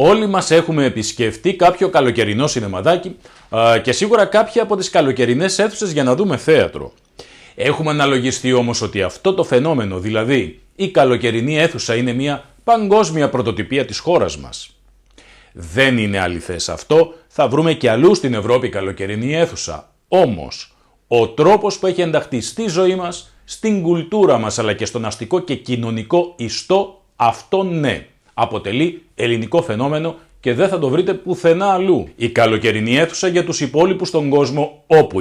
Όλοι μας έχουμε επισκεφτεί κάποιο καλοκαιρινό σινεμαδάκι και σίγουρα κάποια από τις καλοκαιρινές αίθουσες για να δούμε θέατρο. Έχουμε αναλογιστεί όμως ότι αυτό το φαινόμενο, δηλαδή η καλοκαιρινή αίθουσα, είναι μια παγκόσμια πρωτοτυπία της χώρας μας. Δεν είναι αληθές αυτό, θα βρούμε και αλλού στην Ευρώπη καλοκαιρινή αίθουσα. Όμως, ο τρόπος που έχει ενταχθεί στη ζωή μας, στην κουλτούρα μας αλλά και στον αστικό και κοινωνικό ιστό, αυτό ναι, αποτελεί ελληνικό φαινόμενο και δεν θα το βρείτε πουθενά αλλού. Η καλοκαιρινή αίθουσα για τους υπόλοιπους στον κόσμο όπου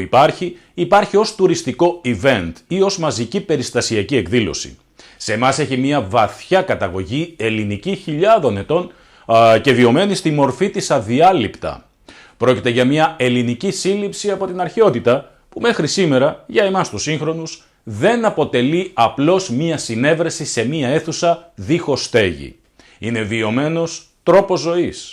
υπάρχει ως τουριστικό event ή ως μαζική περιστασιακή εκδήλωση. Σε εμάς έχει μια βαθιά καταγωγή ελληνική χιλιάδων ετών και βιωμένη στη μορφή της αδιάλειπτα. Πρόκειται για μια ελληνική σύλληψη από την αρχαιότητα που μέχρι σήμερα για εμάς τους σύγχρονους δεν αποτελεί απλώς μια συνέβρεση σε μια αίθουσα δίχως στέγη. Είναι βιωμένος τρόπος ζωής.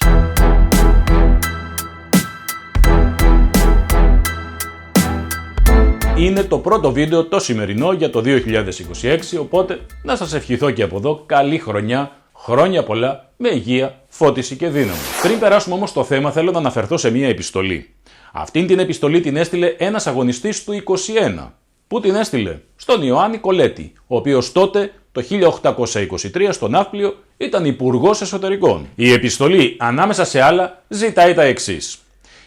Είναι το πρώτο βίντεο το σημερινό για το 2026, οπότε να σας ευχηθώ και από εδώ καλή χρονιά, χρόνια πολλά, με υγεία, φώτιση και δύναμη. Πριν περάσουμε όμως στο θέμα, θέλω να αναφερθώ σε μια επιστολή. Αυτήν την επιστολή την έστειλε ένας αγωνιστής του 21. Πού την έστειλε? Στον Ιωάννη Κολέτη, ο οποίος τότε, το 1823, στο Ναύπλιο, ήταν υπουργός εσωτερικών. Η επιστολή, ανάμεσα σε άλλα, ζητάει τα εξής.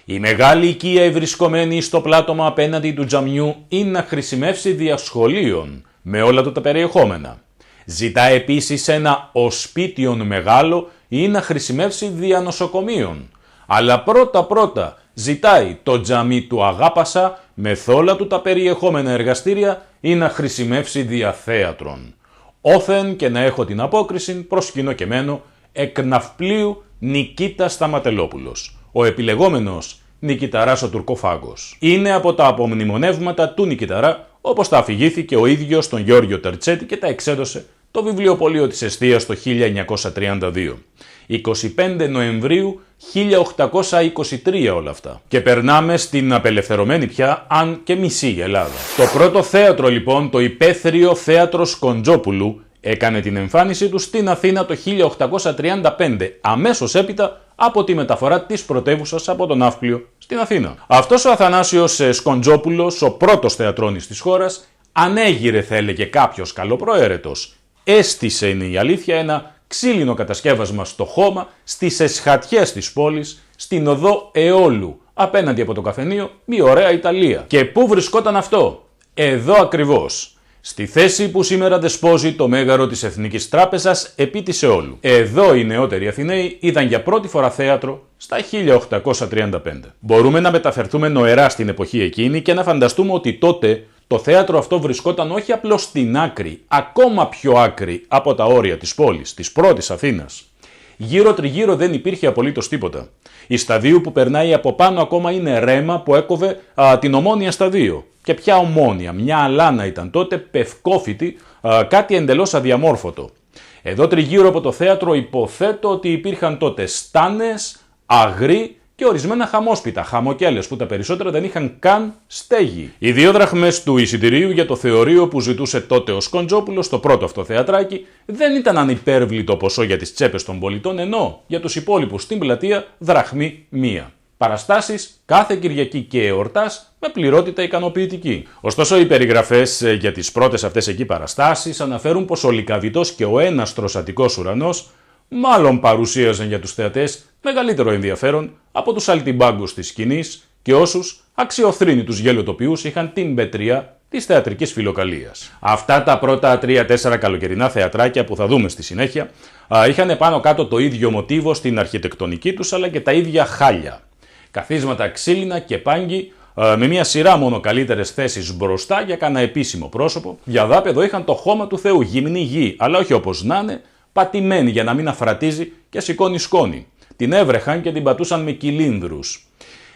Η μεγάλη οικία ευρισκομένη στο πλάτωμα απέναντι του τζαμιού είναι να χρησιμεύσει διασχολείων με όλα του τα περιεχόμενα. Ζητά επίσης ένα οσπίτιον μεγάλο ή να χρησιμεύσει διανοσοκομείων. Αλλά πρώτα ζητάει το τζαμί του Αγάπασα με όλα του τα περιεχόμενα εργαστήρια ή να χρησιμεύσει διαθέατρον. Όθεν και να έχω την απόκριση προς κοινό κεμένο εκ Ναυπλίου Νικήτας Σταματελόπουλος, ο επιλεγόμενος Νικηταράς ο Τουρκοφάγος. Είναι από τα απομνημονεύματα του Νικηταρά, όπως τα αφηγήθηκε ο ίδιος τον Γιώργιο Τερτσέτη και τα εξέδωσε το βιβλιοπωλείο της Εστίας το 1932. 25 Νοεμβρίου 1823 όλα αυτά. Και περνάμε στην απελευθερωμένη πια, αν και μισή Ελλάδα. Το πρώτο θέατρο λοιπόν, το Υπαίθριο Θέατρο Σκοντζόπουλου, έκανε την εμφάνιση του στην Αθήνα το 1835, αμέσως έπειτα από τη μεταφορά της πρωτεύουσας από τον Ναύπλιο στην Αθήνα. Αυτός ο Αθανάσιος Σκοντζόπουλος, ο πρώτος θεατρώνης της χώρας, ανέγειρε, θα έλεγε κάποιος καλοπροαίρετος. Έστησε, είναι η αλήθεια, ένα ξύλινο κατασκεύασμα στο χώμα, στις εσχατιές της πόλης, στην οδό Εόλου, απέναντι από το καφενείο, μια ωραία Ιταλία. Και πού βρισκόταν αυτό? Εδώ ακριβώς. Στη θέση που σήμερα δεσπόζει το μέγαρο της Εθνικής Τράπεζας επί της Εόλου. Εδώ οι νεότεροι Αθηναίοι είδαν για πρώτη φορά θέατρο στα 1835. Μπορούμε να μεταφερθούμε νοερά στην εποχή εκείνη και να φανταστούμε ότι τότε το θέατρο αυτό βρισκόταν όχι απλώς στην άκρη, ακόμα πιο άκρη από τα όρια της πόλης, της πρώτης Αθήνας. Γύρω τριγύρω δεν υπήρχε απολύτως τίποτα. Η Σταδίου που περνάει από πάνω ακόμα είναι ρέμα που έκοβε την Ομόνια Σταδίου. Και ποια Ομόνια, μια αλάνα ήταν τότε, πευκόφυτη, κάτι εντελώς αδιαμόρφωτο. Εδώ τριγύρω από το θέατρο υποθέτω ότι υπήρχαν τότε στάνες, αγροί και ορισμένα χαμόσπιτα, χαμοκέλες που τα περισσότερα δεν είχαν καν στέγη. Οι 2 δραχμές του εισιτηρίου για το θεωρείο που ζητούσε τότε ο Σκοντζόπουλος στο πρώτο αυτό θεατράκι δεν ήταν ανυπέρβλητο ποσό για τις τσέπες των πολιτών, ενώ για τους υπόλοιπους στην πλατεία δραχμή μία. Παραστάσεις κάθε Κυριακή και εορτάς με πληρότητα ικανοποιητική. Ωστόσο, οι περιγραφές για τις πρώτες αυτές εκεί παραστάσεις αναφέρουν πως ο Λυκαβητός και ο έναστρος Αττικός ουρανός μάλλον παρουσίαζαν για τους θεατές μεγαλύτερο ενδιαφέρον από τους αλτιμπάγκους της σκηνής και όσους αξιοθρήνητους γελοτοποιούς είχαν την πετριά της θεατρικής φιλοκαλίας. Αυτά τα πρώτα 3-4 καλοκαιρινά θεατράκια που θα δούμε στη συνέχεια είχαν πάνω κάτω το ίδιο μοτίβο στην αρχιτεκτονική τους αλλά και τα ίδια χάλια. Καθίσματα ξύλινα και πάγκοι με μια σειρά μόνο καλύτερες θέσεις μπροστά για κανένα επίσημο πρόσωπο. Για δάπεδο είχαν το χώμα του Θεού, γυμνή γη, αλλά όχι όπως να είναι, πατημένη για να μην αφρατίζει και σηκώνει σκόνη. Την έβρεχαν και την πατούσαν με κυλίνδρους.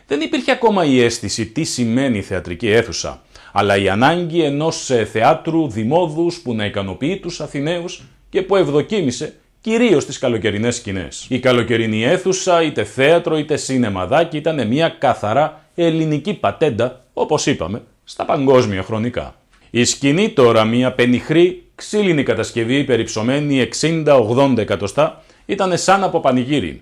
Δεν υπήρχε ακόμα η αίσθηση τι σημαίνει θεατρική αίθουσα, αλλά η ανάγκη ενός θεάτρου δημόδους που να ικανοποιεί τους Αθηναίους και που ευδοκίμησε κυρίως στις καλοκαιρινές σκηνές. Η καλοκαιρινή αίθουσα, είτε θέατρο είτε σινεμαδάκι, ήταν μια καθαρά ελληνική πατέντα, όπως είπαμε, στα παγκόσμια χρονικά. Η σκηνή τώρα, μια πενιχρή ξύλινη κατασκευή περιψωμένη 60-80 εκατοστά, ήταν σαν από πανηγύρι.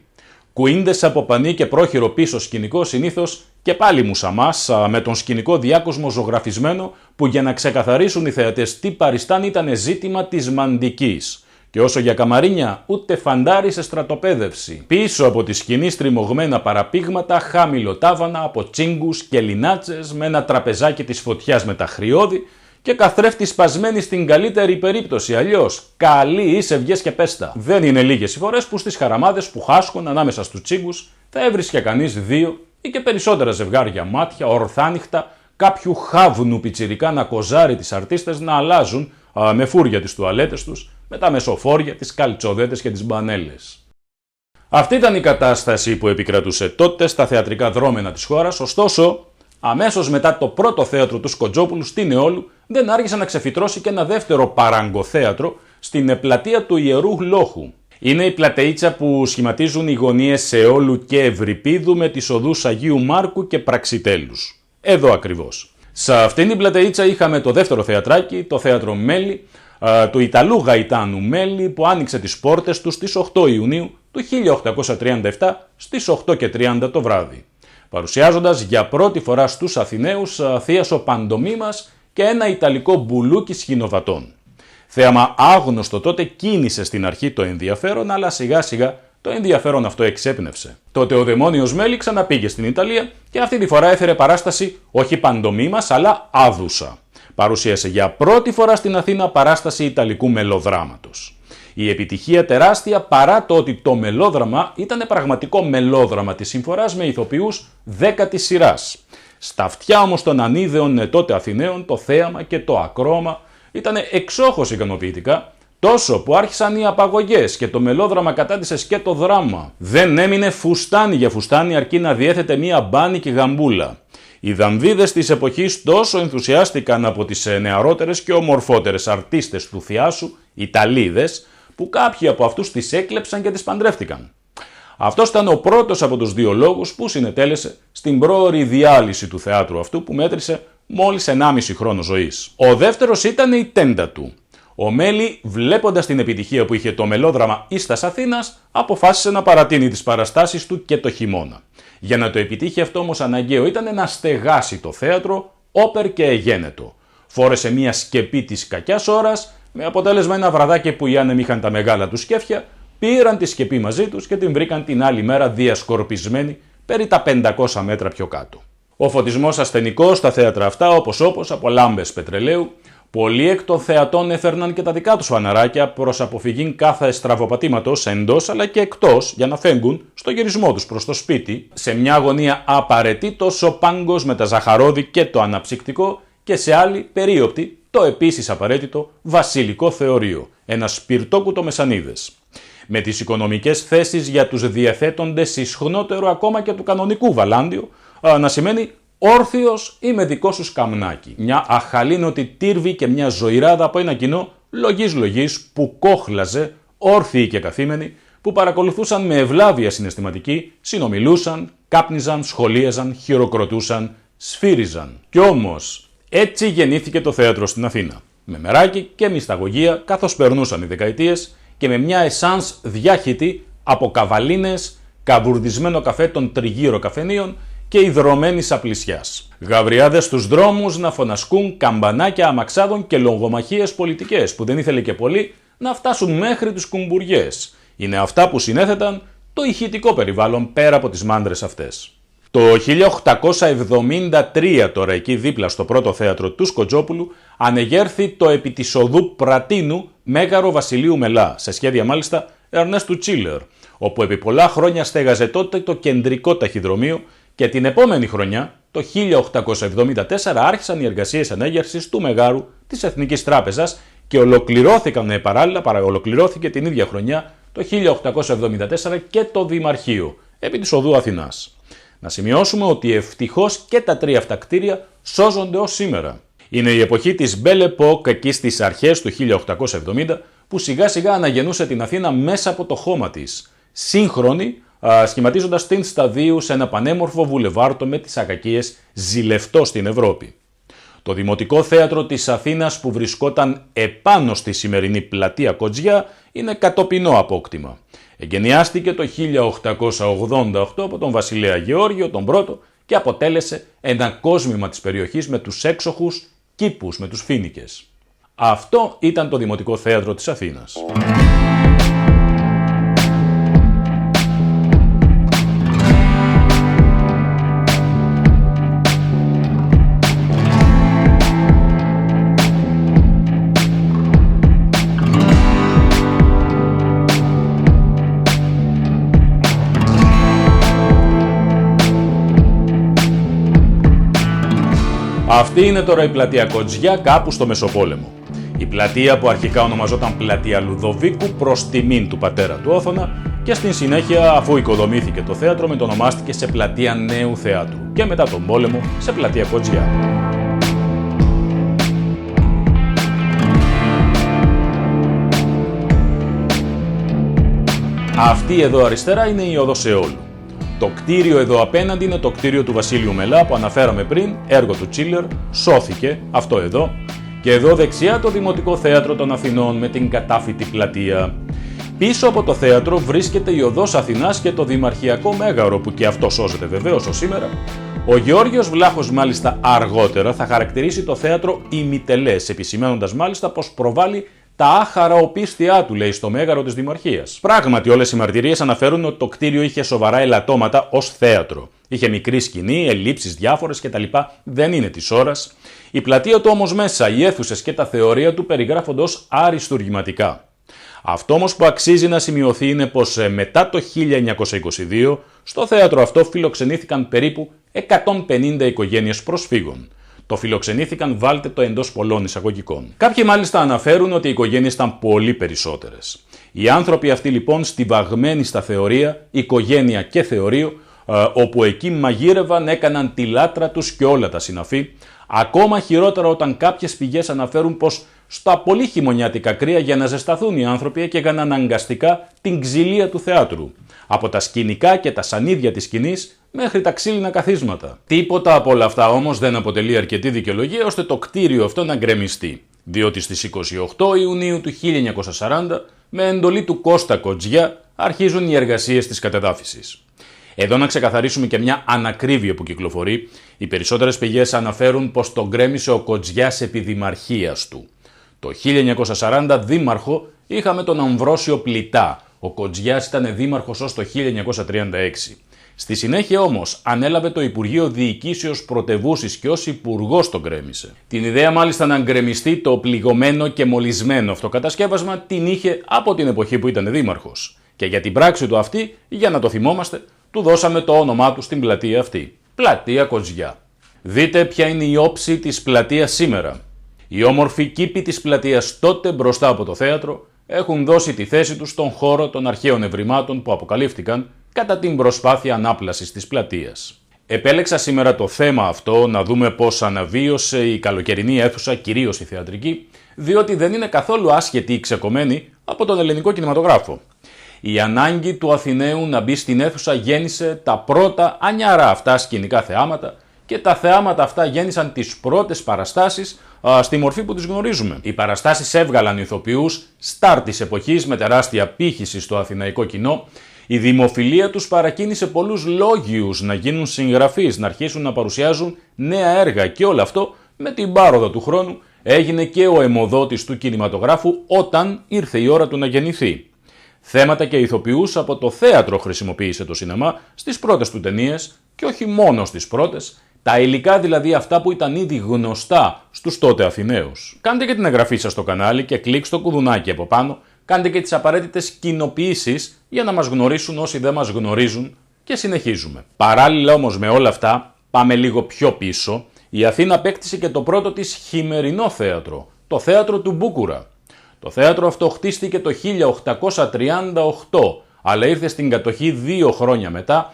κουίντες από πανί και πρόχειρο πίσω σκηνικό, συνήθως και πάλι μουσαμάς, με τον σκηνικό διάκοσμο ζωγραφισμένο που για να ξεκαθαρίσουν οι θεατές τι παριστάν ήταν ζήτημα της μαντικής. Και όσο για καμαρίνια, ούτε φαντάρι σε στρατοπέδευση. Πίσω από τη σκηνή στριμωγμένα παραπήγματα, χαμηλοτάβανα από τσίγκους και λινάτσες με ένα τραπεζάκι της φωτιάς με τα χρειώδη και καθρέφτη σπασμένη στην καλύτερη περίπτωση. Αλλιώς, καλή είσαι, βγες και πέστα. Δεν είναι λίγες οι φορές που στις χαραμάδες που χάσκουν ανάμεσα στους τσίγκους θα έβρισκε κανείς 2 ή και περισσότερα ζευγάρια μάτια, ορθάνυχτα, κάποιου χάβνου πιτσιρικά να κοζάρει τις αρτίστες να αλλάζουν με φούρια τις τουαλέτες τους, με τα μεσοφόρια, τις καλτσοδέτες και τις μπανέλες. Αυτή ήταν η κατάσταση που επικρατούσε τότε στα θεατρικά δρόμενα της χώρας, ωστόσο, αμέσως μετά το πρώτο θέατρο του Σκοτζόπουλου στην Εόλου δεν άργησε να ξεφυτρώσει και ένα δεύτερο παραγκοθέατρο στην πλατεία του Ιερού Λόχου. Είναι η πλατεΐτσα που σχηματίζουν οι γωνίες Εόλου και Ευρυπίδου με τις οδούς Αγίου Μάρκου και Πραξιτέλους. Εδώ ακριβώς. Σε αυτήν την πλατεΐτσα είχαμε το δεύτερο θεατράκι, το θέατρο Μέλι, του Ιταλού Γαϊτάνου Μέλι, που άνοιξε τις πόρτες του στις 8 Ιουνίου του 1837 στις 8:30 το βράδυ, παρουσιάζοντας για πρώτη φορά στους Αθηναίους θίασο παντομίμας και ένα ιταλικό μπουλούκι σχηνοβατών. Θέαμα άγνωστο τότε, κίνησε στην αρχή το ενδιαφέρον, αλλά σιγά σιγά το ενδιαφέρον αυτό εξέπνευσε. Τότε ο δαιμόνιος Μέλι ξαναπήγε στην Ιταλία και αυτή τη φορά έφερε παράσταση όχι παντομίμας αλλά άδουσα. Παρουσίασε για πρώτη φορά στην Αθήνα παράσταση ιταλικού μελοδράματος. Η επιτυχία τεράστια παρά το ότι το μελόδραμα ήταν πραγματικό μελόδραμα της συμφοράς με ηθοποιούς 10ης σειράς. Στα αυτιά όμως των ανίδεων τότε Αθηναίων το θέαμα και το ακρόαμα ήταν εξόχως ικανοποιητικά, τόσο που άρχισαν οι απαγωγές και το μελόδραμα κατάντησε σκέτο δράμα. Δεν έμεινε φουστάνι για φουστάνι αρκεί να διέθετε μία μπάνικη γαμπούλα. Οι δανδίδες της εποχής τόσο ενθουσιάστηκαν από τις νεαρότερες και ομορφότερες αρτίστες του θειάσου, Ιταλίδες, που κάποιοι από αυτούς τις έκλεψαν και τις παντρεύτηκαν. Αυτός ήταν ο πρώτος από τους 2 λόγους που συνετέλεσε στην πρόωρη διάλυση του θεάτρου αυτού που μέτρησε μόλις 1,5 χρόνο ζωής. Ο δεύτερος ήταν η τέντα του. Ο Μέλι, βλέποντας την επιτυχία που είχε το μελόδραμα Ίστας Αθήνας, αποφάσισε να παρατείνει τις παραστάσεις του και το χειμώνα. Για να το επιτύχει αυτό όμως αναγκαίο ήταν να στεγάσει το θέατρο όπερ και εγένετο. Φόρεσε μια σκεπή της κακιάς ώρας, με αποτέλεσμα ένα βραδάκι που οι άνεμοι είχαν τα μεγάλα τους σκέφια, πήραν τη σκεπή μαζί τους και την βρήκαν την άλλη μέρα διασκορπισμένη περί τα 500 μέτρα πιο κάτω. Ο φωτισμός ασθενικός στα θέατρα αυτά, όπως από λάμπες πετρελαίου, πολλοί εκ των θεατών έφερναν και τα δικά τους φαναράκια προς αποφυγή κάθε στραβοπατήματος εντός αλλά και εκτός για να φέγγουν στο γυρισμό τους προς το σπίτι. Σε μια γωνία απαραίτητος ο πάγκος με τα ζαχαρόδι και το αναψυκτικό και σε άλλη περίοπτη το επίσης απαραίτητο βασιλικό θεωρείο, ένα σπιρτόκουτο με σανίδες. Με τις οικονομικές θέσεις για τους διαθέτοντες ισχνότερο ακόμα και του κανονικού βαλάντιου, να σημαίνει όρθιος ή με δικό σου σκαμνάκι. Μια αχαλήνωτη τύρβη και μια ζωηράδα από ένα κοινό λογής που κόχλαζε, όρθιοι και καθήμενοι, που παρακολουθούσαν με ευλάβεια συναισθηματική, συνομιλούσαν, κάπνιζαν, σχολίαζαν, χειροκροτούσαν, σφύριζαν. Κι όμως, έτσι γεννήθηκε το θέατρο στην Αθήνα. Με μεράκι και μυσταγωγία καθώς περνούσαν οι δεκαετίες και με μια εσάνς διάχυτη από καβαλίνες, καβουρδισμένο καφέ των τριγύρω καφενείων και ιδρωμένης απλησιάς. Γαβριάδες στους δρόμους να φωνασκούν καμπανάκια αμαξάδων και λογομαχίες πολιτικές που δεν ήθελε και πολύ να φτάσουν μέχρι τους κουμπουριές. Είναι αυτά που συνέθεταν το ηχητικό περιβάλλον πέρα από τις μάντρες αυτές. Το 1873 τώρα εκεί δίπλα στο πρώτο θέατρο του Σκοτζόπουλου ανεγέρθη το επί της οδού Πρατίνου Μέγαρο Βασιλείου Μελά, σε σχέδια μάλιστα Ερνέστου Τσίλερ, όπου επί πολλά χρόνια στέγαζε τότε το κεντρικό ταχυδρομείο και την επόμενη χρονιά, το 1874, άρχισαν οι εργασίες ανέγερσης του Μεγάρου της Εθνικής Τράπεζας και ολοκληρώθηκαν παράλληλα, ολοκληρώθηκε την ίδια χρονιά το 1874 και το Δημαρχείο, επί της οδού Αθηνάς. Να σημειώσουμε ότι ευτυχώς και τα 3 αυτά κτίρια σώζονται ως σήμερα. Είναι η εποχή της Belle Époque εκεί στις αρχές του 1870 που σιγά σιγά αναγεννούσε την Αθήνα μέσα από το χώμα της. Σύγχρονη, σχηματίζοντας την σταδίου σε ένα πανέμορφο βουλεβάρτο με τις ακακίες ζηλευτό στην Ευρώπη. Το Δημοτικό Θέατρο της Αθήνας που βρισκόταν επάνω στη σημερινή πλατεία Κοτζιά είναι κατοπινό απόκτημα. Εγκαινιάστηκε το 1888 από τον βασιλέα Γεώργιο τον Πρώτο και αποτέλεσε ένα κόσμημα της περιοχής με τους έξοχους κήπους, με τους φοίνικες. Αυτό ήταν το Δημοτικό Θέατρο της Αθήνας. Αυτή είναι τώρα η πλατεία Κοτζιά κάπου στο Μεσοπόλεμο. Η πλατεία που αρχικά ονομαζόταν Πλατεία Λουδοβίκου προς τιμήν του πατέρα του Όθωνα και στην συνέχεια, αφού οικοδομήθηκε το θέατρο, μετονομάστηκε σε Πλατεία Νέου Θεάτρου και μετά τον πόλεμο σε Πλατεία Κοτζιά. Αυτή εδώ αριστερά είναι η οδός Εόλου. Το κτίριο εδώ απέναντι είναι το κτίριο του Βασίλειου Μελά που αναφέραμε πριν, έργο του Τσίλερ, σώθηκε, αυτό εδώ. Και εδώ δεξιά το Δημοτικό Θέατρο των Αθηνών με την κατάφυτη πλατεία. Πίσω από το θέατρο βρίσκεται η οδός Αθηνάς και το Δημαρχιακό Μέγαρο που και αυτό σώζεται βεβαίως ως σήμερα. Ο Γεώργιος Βλάχος μάλιστα αργότερα θα χαρακτηρίσει το θέατρο ημιτελές, επισημαίνοντας μάλιστα πως προβάλλει τα άχαρα οπίστια του, λέει, στο μέγαρο της Δημαρχίας. Πράγματι, όλες οι μαρτυρίες αναφέρουν ότι το κτίριο είχε σοβαρά ελαττώματα ως θέατρο. Είχε μικρή σκηνή, ελλείψεις διάφορες κτλ. Δεν είναι της ώρας. Η πλατεία του όμως μέσα, οι αίθουσες και τα θεωρία του περιγράφονται ως αριστουργηματικά. Αυτό όμως που αξίζει να σημειωθεί είναι πως μετά το 1922 στο θέατρο αυτό φιλοξενήθηκαν περίπου 150 οικογένειες προσφύγων. Το φιλοξενήθηκαν, βάλτε το εντός πολλών εισαγωγικών. Κάποιοι μάλιστα αναφέρουν ότι οι οικογένειες ήταν πολύ περισσότερες. Οι άνθρωποι αυτοί λοιπόν στιβαγμένοι στα θεωρία, οικογένεια και θεωρείο, όπου εκεί μαγείρευαν, έκαναν τη λάτρα τους και όλα τα συναφή. Ακόμα χειρότερα όταν κάποιες πηγές αναφέρουν πως στα πολύ χειμωνιάτικα κρύα για να ζεσταθούν οι άνθρωποι έκαιγαν αναγκαστικά την ξυλία του θεάτρου. Από τα σκηνικά και τα σανίδια της σκηνής μέχρι τα ξύλινα καθίσματα. Τίποτα από όλα αυτά όμως δεν αποτελεί αρκετή δικαιολογία ώστε το κτίριο αυτό να γκρεμιστεί. Διότι στις 28 Ιουνίου του 1940 με εντολή του Κώστα Κοτζιά αρχίζουν οι εργασίες της κατεδάφισης. Εδώ να ξεκαθαρίσουμε και μια ανακρίβεια που κυκλοφορεί. Οι περισσότερες πηγές αναφέρουν πως τον γκρέμισε ο Κοτζιάς επί δημαρχίας του. Το 1940 δήμαρχο είχαμε τον Αμβρόσιο Πλητά. Ο Κοτζιάς ήταν δήμαρχος ως το 1936. Στη συνέχεια όμως ανέλαβε το Υπουργείο Διοικήσεως Πρωτευούσης και ως υπουργός τον γκρέμισε. Την ιδέα μάλιστα να γκρεμιστεί το πληγωμένο και μολυσμένο αυτοκατασκεύασμα την είχε από την εποχή που ήταν δήμαρχος. Και για την πράξη του αυτή, για να το θυμόμαστε, του δώσαμε το όνομά του στην πλατεία αυτή. Πλατεία Κοτζιά. Δείτε ποια είναι η όψη της πλατείας σήμερα. Οι όμορφοι κήποι της πλατείας τότε μπροστά από το θέατρο έχουν δώσει τη θέση τους στον χώρο των αρχαίων ευρημάτων που αποκαλύφθηκαν κατά την προσπάθεια ανάπλασης της πλατείας. Επέλεξα σήμερα το θέμα αυτό να δούμε πώς αναβίωσε η καλοκαιρινή αίθουσα, κυρίως η θεατρική, διότι δεν είναι καθόλου άσχετη ή ξεκομμένη από τον ελληνικό κινηματογράφο. Η ανάγκη του Αθηναίου να μπει στην αίθουσα γέννησε τα πρώτα ανιαρά αυτά σκηνικά θεάματα και τα θεάματα αυτά γέννησαν τις πρώτες παραστάσεις στη μορφή που τις γνωρίζουμε. Οι παραστάσεις έβγαλαν ηθοποιούς στάρ της εποχής με τεράστια πύχηση στο αθηναϊκό κοινό. Η δημοφιλία τους παρακίνησε πολλούς λόγιους να γίνουν συγγραφείς, να αρχίσουν να παρουσιάζουν νέα έργα και όλο αυτό με την πάροδο του χρόνου έγινε και ο αιμοδότης του κινηματογράφου όταν ήρθε η ώρα του να γεννηθεί. Θέματα και ηθοποιούς από το θέατρο χρησιμοποίησε το σινεμά στις πρώτες του ταινίες και όχι μόνο στις πρώτες, τα υλικά δηλαδή αυτά που ήταν ήδη γνωστά στους τότε Αθηναίους. Κάντε και την εγγραφή σας στο κανάλι και κλικ το κουδουνάκι από πάνω, κάντε και τις απαραίτητες κοινοποιήσεις για να μας γνωρίσουν όσοι δεν μας γνωρίζουν και συνεχίζουμε. Παράλληλα όμως με όλα αυτά, πάμε λίγο πιο πίσω, η Αθήνα απέκτησε και το πρώτο της χειμερινό θέατρο, το θέατρο του Μπούκουρα. Το θέατρο αυτό χτίστηκε το 1838, αλλά ήρθε στην κατοχή 2 χρόνια μετά,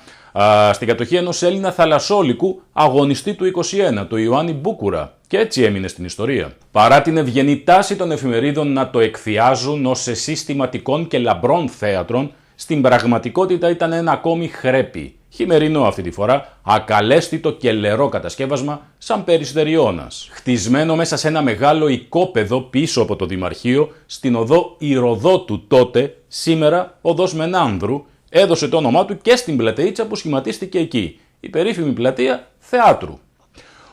στην κατοχή ενός Έλληνα θαλασσόλικου αγωνιστή του 21, του Ιωάννη Μπούκουρα, και έτσι έμεινε στην ιστορία. Παρά την ευγενή τάση των εφημερίδων να το εκθιάζουν ως συστηματικών και λαμπρών θέατρων, στην πραγματικότητα ήταν ένα ακόμη χρέπι, Χειμερινό αυτή τη φορά, ακαλέσθητο και λερό κατασκεύασμα σαν περιστεριώνας. Χτισμένο μέσα σε ένα μεγάλο οικόπεδο πίσω από το Δημαρχείο, στην οδό Ηροδότου τότε, σήμερα οδός Μενάνδρου, έδωσε το όνομά του και στην πλατεΐτσα που σχηματίστηκε εκεί, η περίφημη πλατεία Θεάτρου.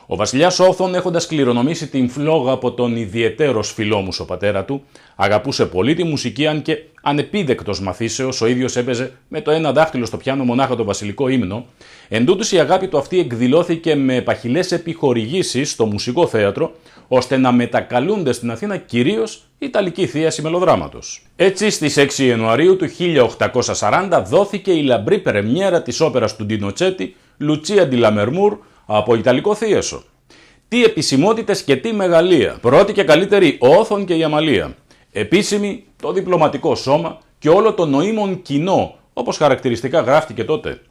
Ο βασιλιάς Όθων, έχοντας κληρονομήσει την φλόγα από τον ιδιαιτέρως φιλόμουσο πατέρα του, αγαπούσε πολύ τη μουσική, αν και ανεπίδεκτος μαθήσεως, ο ίδιος έπαιζε με το ένα δάχτυλο στο πιάνο μονάχα το βασιλικό ύμνο. Εν τούτης η αγάπη του αυτή εκδηλώθηκε με παχυλές επιχορηγήσεις στο Μουσικό Θέατρο, ώστε να μετακαλούνται στην Αθήνα κυρίως Ιταλική θίαση μελοδράματος. Έτσι, στις 6 Ιανουαρίου του 1840 δόθηκε η λαμπρή πρεμιέρα της όπερας του Ντινοτσέτη, Λουτσία ντι Λαμερμούρ, από Ιταλικό θίεσο. Τι επισημότητες και τι μεγαλεία. Πρώτη και καλύτερη ο Όθων και η Αμαλία. Επίσημη το διπλωματικό σώμα και όλο το νοήμων κοινό, όπως χαρακτηριστικά γράφτηκε τότε.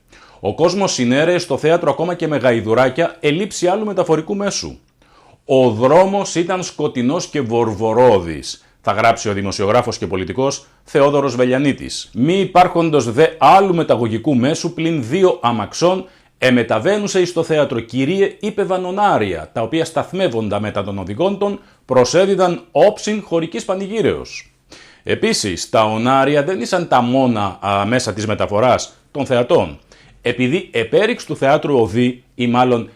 Ο κόσμος συνέρεε στο θέατρο ακόμα και με γαϊδουράκια, ελήψη άλλου μεταφορικού μέσου. Ο δρόμος ήταν σκοτεινός και βορβορόδης, θα γράψει ο δημοσιογράφος και πολιτικός Θεόδωρος Βελιανίτης. Μη υπάρχοντος δε άλλου μεταγωγικού μέσου πλην 2 αμαξών, εμεταβαίνουσε εις το θέατρο κυρίε υπεβανονάρια, τα οποία σταθμεύοντα μετά των οδηγών των προσέδιδαν όψιν χωρικής πανηγύρεως. Επίσης, τα ονάρια δεν ήσαν τα μόνα μέσα της μεταφοράς των θεατών. Επειδή επέριξ του θεάτρου οδή, ή μάλλον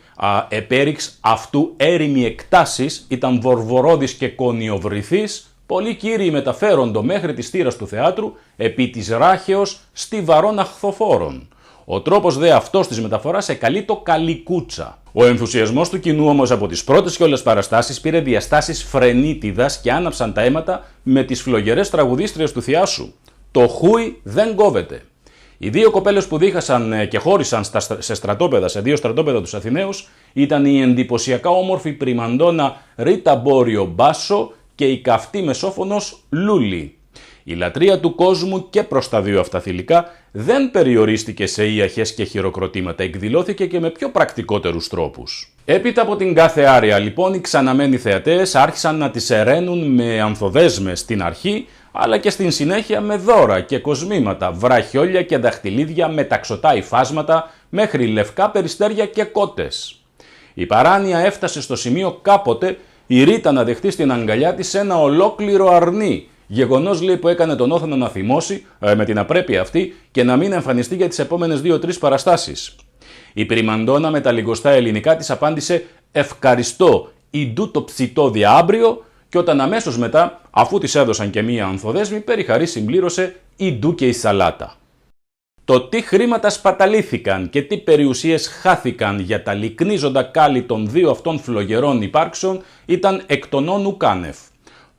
επέριξ αυτού έρημη εκτάσεις, ήταν βορβορόδης και κονιοβρυθής, πολλοί κύριοι μεταφέροντο μέχρι της θύρας του θεάτρου επί της ράχεως στιβαρών αχθοφόρων. Ο τρόπος δε αυτός της μεταφοράς εκαλεί το καλικούτσα. Ο ενθουσιασμός του κοινού όμως από τις πρώτες κιόλας παραστάσεις πήρε διαστάσεις φρενίτιδας και άναψαν τα αίματα με τις φλογερές τραγουδίστριες του Θιάσου. Το χούι δεν κόβεται. Οι 2 κοπέλες που δίχασαν και χώρισαν σε στρατόπεδα, σε 2 στρατόπεδα τους Αθηναίους, ήταν η εντυπωσιακά όμορφη πριμαντόνα Ρίτα Μπόριο Μπάσο και η καυτή μεσόφωνος Λούλη. Η λατρεία του κόσμου και προς τα 2 αυτά θηλυκά δεν περιορίστηκε σε ιαχές και χειροκροτήματα, εκδηλώθηκε και με πιο πρακτικότερους τρόπους. Έπειτα από την κάθε άρια λοιπόν οι ξαναμένοι θεατές άρχισαν να τις εραίνουν με ανθοδέσμες στην αρχή, αλλά και στην συνέχεια με δώρα και κοσμήματα, βραχιόλια και δαχτυλίδια με ταξωτά υφάσματα μέχρι λευκά περιστέρια και κότες. Η παράνοια έφτασε στο σημείο κάποτε η Ρίτα να δεχτεί στην αγκαλιά της ένα ολόκληρο αρνί. Γεγονός, λέει, που έκανε τον Όθωνα να θυμώσει με την απρέπεια αυτή και να μην εμφανιστεί για τις επόμενες 2-3 παραστάσεις. Η πριμαντόνα με τα λιγοστά ελληνικά της απάντησε «Ευχαριστώ, ιντού το ψητό διάμπριο» και όταν αμέσως μετά, αφού της έδωσαν και μία ανθοδέσμη, περιχαρή συμπλήρωσε «Ιντού και η σαλάτα». Το τι χρήματα σπαταλήθηκαν και τι περιουσίες χάθηκαν για τα λυκνίζοντα κάλλη των 2 αυτών φλογερών υπάρξεων ήταν εκ των όν ουκάνευ.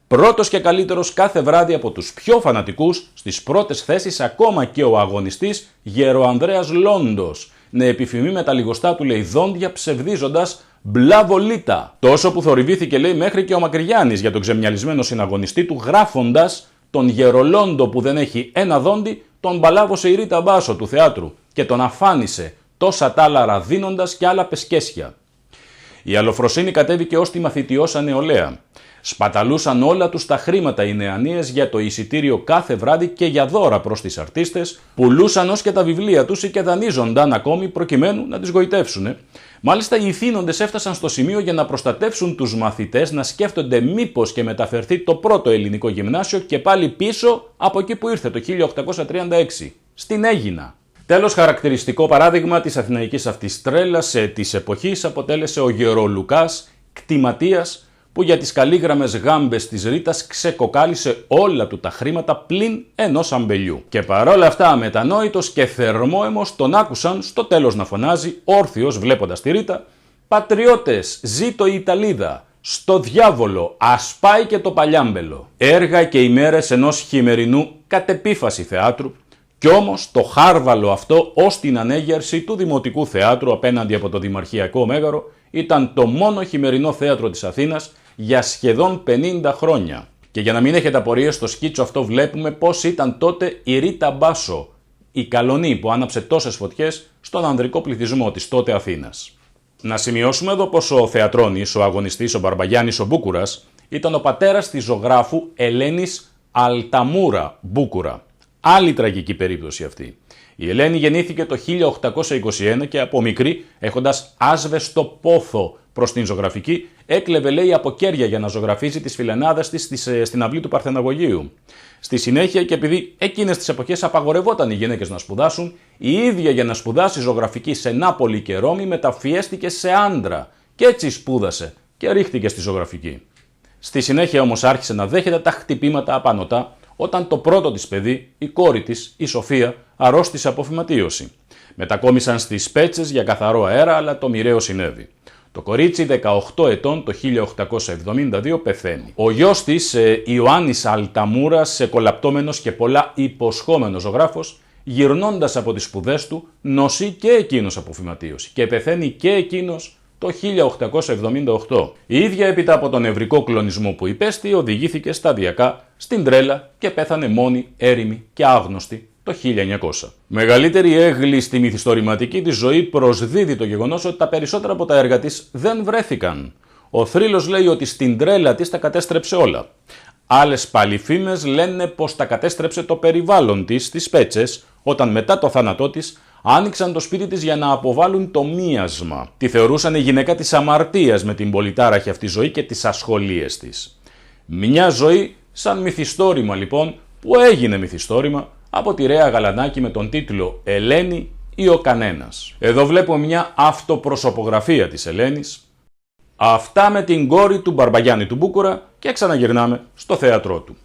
Πρώτος και καλύτερος κάθε βράδυ από τους πιο φανατικούς, στις πρώτες θέσεις ακόμα και ο αγωνιστής Γεροανδρέας Λόντος, να επιφημεί με τα λιγοστά του, λέει, δόντια ψευδίζοντας «Μπλαβολίτα». Τόσο που θορυβήθηκε, λέει, μέχρι και ο Μακρυγιάννης για τον ξεμιαλισμένο συναγωνιστή του, γράφοντας «Τον Γερολόντο που δεν έχει ένα δόντι, τον μπαλάβωσε η Ρίτα Μπάσο του θεάτρου και τον αφάνισε, τόσα τάλαρα δίνοντας και άλλα πεσκέσια». Η αλοφροσύνη κατέβηκε ως τη μαθητιώσα νεολαία. Σπαταλούσαν όλα τους τα χρήματα οι νεανίες για το εισιτήριο κάθε βράδυ και για δώρα προς τις αρτίστες, πουλούσαν ως και τα βιβλία τους ή και δανείζονταν ακόμη προκειμένου να τις γοητεύσουν. Μάλιστα οι ηθήνοντες έφτασαν στο σημείο για να προστατεύσουν τους μαθητές να σκέφτονται μήπως και μεταφερθεί το πρώτο ελληνικό γυμνάσιο και πάλι πίσω από εκεί που ήρθε το 1836, στην Αίγινα. Τέλος, χαρακτηριστικό παράδειγμα της αθηναϊκής αυτής τρέλας της εποχής αποτέλεσε ο Γερολουκάς κτηματίας, που για τις καλήγραμμες γάμπες της Ρίτας ξεκοκάλισε όλα του τα χρήματα πλην ενός αμπελιού. Και παρόλα αυτά αμετανόητος και θερμόαιμος τον άκουσαν στο τέλος να φωνάζει, όρθιος βλέποντας τη Ρίτα, «Πατριώτες, ζήτω η Ιταλίδα, στο διάβολο, ας πάει και το παλιάμπελο». Έργα και ημέρες ενός χειμερινού κατ' επίφαση θεάτρου, κι όμως το χάρβαλο αυτό ως την ανέγερση του Δημοτικού Θεάτρου απέναντι από το Δημαρχιακό Μέγαρο ήταν το μόνο χειμερινό θέατρο της Αθήνας για σχεδόν 50 χρόνια. Και για να μην έχετε απορίες, στο σκίτσο αυτό βλέπουμε πώς ήταν τότε η Ρίτα Μπάσο, η καλονή που άναψε τόσες φωτιές στον ανδρικό πληθυσμό της τότε Αθήνας. Να σημειώσουμε εδώ πως ο θεατρώνης, ο αγωνιστής, ο Μπαρμπαγιάννης ο Μπούκουρας, ήταν ο πατέρας της ζωγράφου Ελένης Αλταμούρα Μπούκουρα. Άλλη τραγική περίπτωση αυτή. Η Ελένη γεννήθηκε το 1821 και από μικρή, έχοντας άσβεστο πόθο προς την ζωγραφική, έκλεβε λέει από κέρια για να ζωγραφίσει τις φιλενάδες της στην αυλή του Παρθεναγωγείου. Στη συνέχεια, και επειδή εκείνες τις εποχές απαγορευόταν οι γυναίκες να σπουδάσουν, η ίδια για να σπουδάσει ζωγραφική σε Νάπολη και Ρώμη μεταφιέστηκε σε άντρα και έτσι σπούδασε και ρίχτηκε στη ζωγραφική. Στη συνέχεια όμως άρχισε να δέχεται τα χτυπήματα απανωτά όταν το πρώτο της παιδί, η κόρη της, η Σοφία, αρρώστησε από φυματίωση. Μετακόμισαν στις Πέτσες για καθαρό αέρα, αλλά το μοιραίο συνέβη. Το κορίτσι 18 ετών το 1872 πεθαίνει. Ο γιος της, Ιωάννης Αλταμούρας, κολαπτώμενος και πολλά υποσχόμενος ζωγράφος, γυρνώντας από τις σπουδές του, νοσεί και εκείνος από φυματίωση και πεθαίνει και εκείνος το 1878. Η ίδια έπειτα από τον νευρικό κλονισμό που υπέστη, οδηγήθηκε σταδιακά στην τρέλα και πέθανε μόνη, έρημη και άγνωστη το 1900. Μεγαλύτερη έγκλη στη μυθιστορηματική της ζωή προσδίδει το γεγονός ότι τα περισσότερα από τα έργα της δεν βρέθηκαν. Ο θρύλος λέει ότι στην τρέλα της τα κατέστρεψε όλα. Άλλες πάλι φήμες λένε πως τα κατέστρεψε το περιβάλλον της στις Πέτσες, όταν μετά το θάνατό της άνοιξαν το σπίτι της για να αποβάλουν το μίασμα. Τη θεωρούσαν η γυναίκα της αμαρτίας με την πολυτάραχη αυτή ζωή και τις ασχολίες της. Μια ζωή σαν μυθιστόρημα λοιπόν, που έγινε μυθιστόρημα από τη Ρέα Γαλανάκη με τον τίτλο «Ελένη ή ο κανένας». Εδώ βλέπουμε μια αυτοπροσωπογραφία της Ελένης. Αυτά με την κόρη του Μπαρμπαγιάννη του Μπούκουρα και ξαναγυρνάμε στο θέατρό του.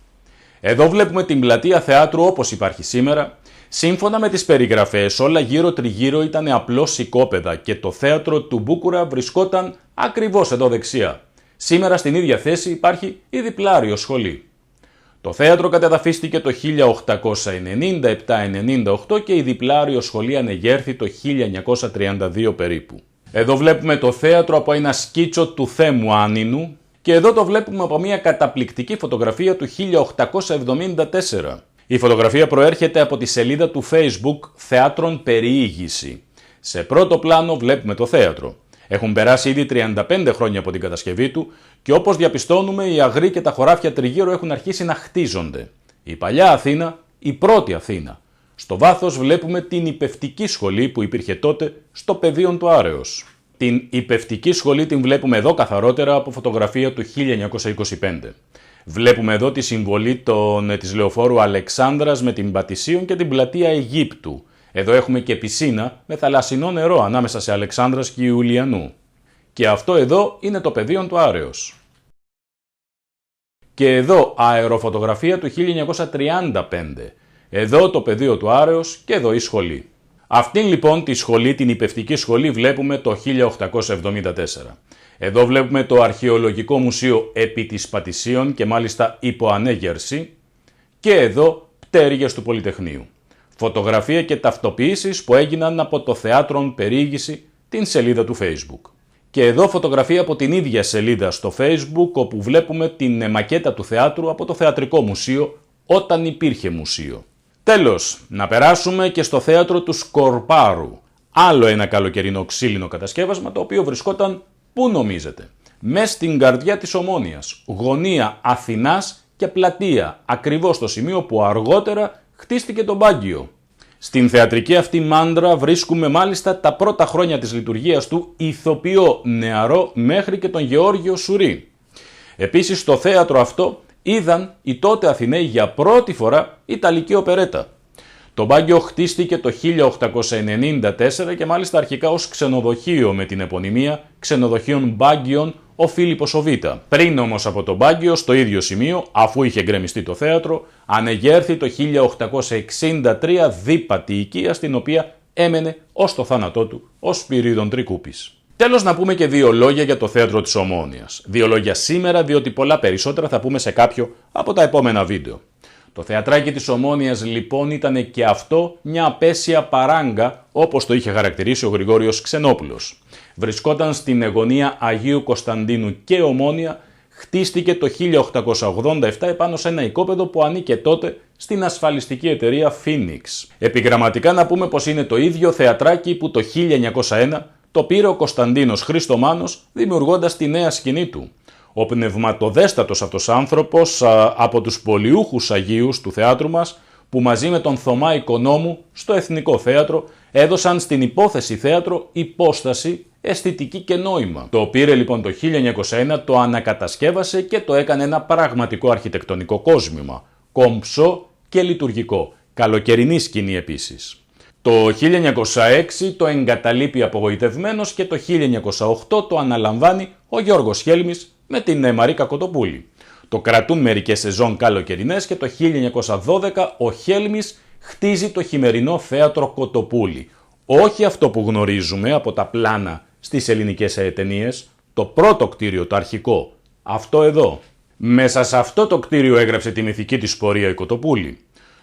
Εδώ βλέπουμε την πλατεία θεάτρου όπως υπάρχει σήμερα. Σύμφωνα με τις περιγραφές, όλα γύρω τριγύρω ήταν απλώς οικόπεδα και το θέατρο του Μπούκουρα βρισκόταν ακριβώς εδώ δεξιά. Σήμερα στην ίδια θέση υπάρχει η διπλάριο σχολή. Το θέατρο κατεδαφίστηκε το 1897-98 και η διπλάριο σχολή ανεγέρθη το 1932 περίπου. Εδώ βλέπουμε το θέατρο από ένα σκίτσο του Θέμου Άνινου και εδώ το βλέπουμε από μια καταπληκτική φωτογραφία του 1874. Η φωτογραφία προέρχεται από τη σελίδα του Facebook Θεάτρων Περιήγηση. Σε πρώτο πλάνο βλέπουμε το θέατρο. Έχουν περάσει ήδη 35 χρόνια από την κατασκευή του και όπως διαπιστώνουμε οι αγροί και τα χωράφια τριγύρω έχουν αρχίσει να χτίζονται. Η παλιά Αθήνα, η πρώτη Αθήνα. Στο βάθος βλέπουμε την υπευτική σχολή που υπήρχε τότε στο πεδίο του Άρεως. Την υπευτική σχολή την βλέπουμε εδώ καθαρότερα από φωτογραφία του 1925. Βλέπουμε εδώ τη συμβολή της λεωφόρου Αλεξάνδρας με την Πατησίων και την πλατεία Αιγύπτου. Εδώ έχουμε και πισίνα με θαλασσινό νερό ανάμεσα σε Αλεξάνδρας και Ιουλιανού. Και αυτό εδώ είναι το πεδίο του Άρεως. Και εδώ αεροφωτογραφία του 1935. Εδώ το πεδίο του Άρεως και εδώ η σχολή. Αυτήν λοιπόν τη σχολή, την υπευτική σχολή, βλέπουμε το 1874. Εδώ βλέπουμε το Αρχαιολογικό Μουσείο επί της Πατησίων και μάλιστα υπό ανέγερση. Και εδώ πτέρυγες του Πολυτεχνείου. Φωτογραφία και ταυτοποιήσεις που έγιναν από το Θεάτρον Περιήγηση, την σελίδα του Facebook. Και εδώ φωτογραφία από την ίδια σελίδα στο Facebook, όπου βλέπουμε την μακέτα του θεάτρου από το Θεατρικό Μουσείο, όταν υπήρχε μουσείο. Τέλος, να περάσουμε και στο θέατρο του Σκορπάρου. Άλλο ένα καλοκαιρινό ξύλινο κατασκεύασμα, το οποίο βρισκόταν, πού νομίζετε? Μες στην καρδιά της Ομόνοιας, γωνία Αθηνάς και πλατεία, ακριβώς στο σημείο που αργότερα χτίστηκε το Μπάγκιο. Στην θεατρική αυτή μάντρα βρίσκουμε μάλιστα τα πρώτα χρόνια της λειτουργίας του ηθοποιό νεαρό μέχρι και τον Γεώργιο Σουρή. Επίσης στο θέατρο αυτό είδαν οι τότε Αθηναίοι για πρώτη φορά Ιταλική οπερέτα. Το Μπάγκιο χτίστηκε το 1894 και μάλιστα αρχικά ως ξενοδοχείο με την επωνυμία Ξενοδοχείων Μπάγκιων ο Φίλιππος ο Β. Πριν όμως από το Μπάγκιο, στο ίδιο σημείο, αφού είχε γκρεμιστεί το θέατρο, ανεγέρθη το 1863 δίπατη οικία στην οποία έμενε ως το θάνατό του ο Σπυρίδων Τρικούπης. Τέλος να πούμε και δύο λόγια για το θέατρο της Ομόνοιας. Δύο λόγια σήμερα, διότι πολλά περισσότερα θα πούμε σε κάποιο από τα επόμενα βίντεο. Το θεατράκι της Ομόνοιας λοιπόν ήταν και αυτό μια απέσια παράγκα, όπως το είχε χαρακτηρίσει ο Γρηγόριος Ξενόπουλος. Βρισκόταν στην γωνία Αγίου Κωνσταντίνου και Ομόνια, χτίστηκε το 1887 επάνω σε ένα οικόπεδο που ανήκε τότε στην ασφαλιστική εταιρεία Phoenix. Επιγραμματικά να πούμε πως είναι το ίδιο θεατράκι που το 1901 το πήρε ο Κωνσταντίνος Χριστομάνος δημιουργώντας τη νέα σκηνή του. Ο πνευματοδέστατος αυτός άνθρωπος από τους πολιούχους Αγίους του θεάτρου μας που μαζί με τον Θωμά Οικονόμου στο Εθνικό Θέατρο έδωσαν στην υπόθεση θέατρο υπόσταση, αισθητική και νόημα. Το πήρε λοιπόν το 1901, το ανακατασκεύασε και το έκανε ένα πραγματικό αρχιτεκτονικό κόσμημα, κομψό και λειτουργικό, καλοκαιρινή σκηνή επίσης. Το 1906 το εγκαταλείπει απογοητευμένος και το 1908 το αναλαμβάνει ο Γιώργος Χέλμης με την Μαρίκα Κοτοπούλη. Το κρατούν μερικές σεζόν καλοκαιρινές και το 1912 ο Χέλμης χτίζει το χειμερινό θέατρο Κοτοπούλη. Όχι αυτό που γνωρίζουμε από τα πλάνα στις ελληνικές ταινίες, το πρώτο κτίριο, το αρχικό, αυτό εδώ. Μέσα σε αυτό το κτίριο έγραψε τη μυθική της πορεία η Κοτοπούλη.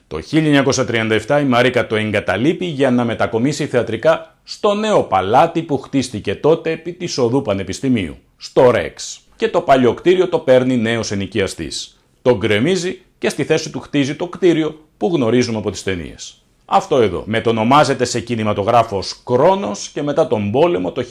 Το 1937 η Μαρίκα το εγκαταλείπει για να μετακομίσει θεατρικά στο νέο παλάτι που χτίστηκε τότε επί της οδού Πανεπιστημίου, στο Ρεξ. Και το παλιό κτίριο το παίρνει νέος ενοικιαστής. Το γκρεμίζει και στη θέση του χτίζει το κτίριο που γνωρίζουμε από τις ταινίες. Αυτό εδώ. Μετονομάζεται σε κινηματογράφο ως Κρόνος και μετά τον πόλεμο το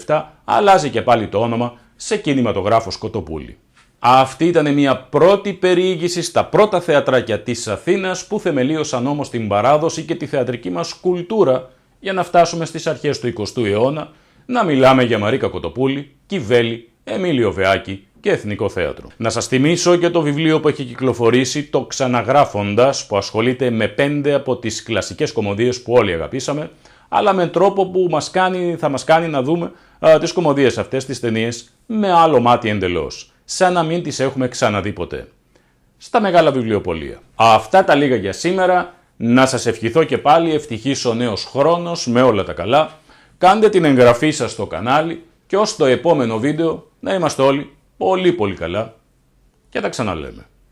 1947 αλλάζει και πάλι το όνομα σε κινηματογράφος Κοτοπούλη. Αυτή ήταν μια πρώτη περιήγηση στα πρώτα θεατράκια της Αθήνας που θεμελίωσαν όμως την παράδοση και τη θεατρική μας κουλτούρα για να φτάσουμε στις αρχές του 20ου αιώνα να μιλάμε για Μαρίκα Κοτοπούλη, Κιβέλη, Εμίλιο Βεάκη και Εθνικό Θέατρο. Να σας θυμίσω και το βιβλίο που έχει κυκλοφορήσει, το Ξαναγράφοντας, που ασχολείται με 5 από τις κλασικές κωμωδίες που όλοι αγαπήσαμε, αλλά με τρόπο που θα μας κάνει να δούμε τις κωμωδίες αυτές, τις ταινίες, με άλλο μάτι εντελώς, σαν να μην τις έχουμε ξαναδεί ποτέ. Στα μεγάλα βιβλιοπωλεία. Αυτά τα λίγα για σήμερα. Να σας ευχηθώ και πάλι ευτυχής ο νέος χρόνος με όλα τα καλά. Κάντε την εγγραφή σας στο κανάλι και ως το επόμενο βίντεο να είμαστε όλοι πολύ καλά και τα ξαναλέμε.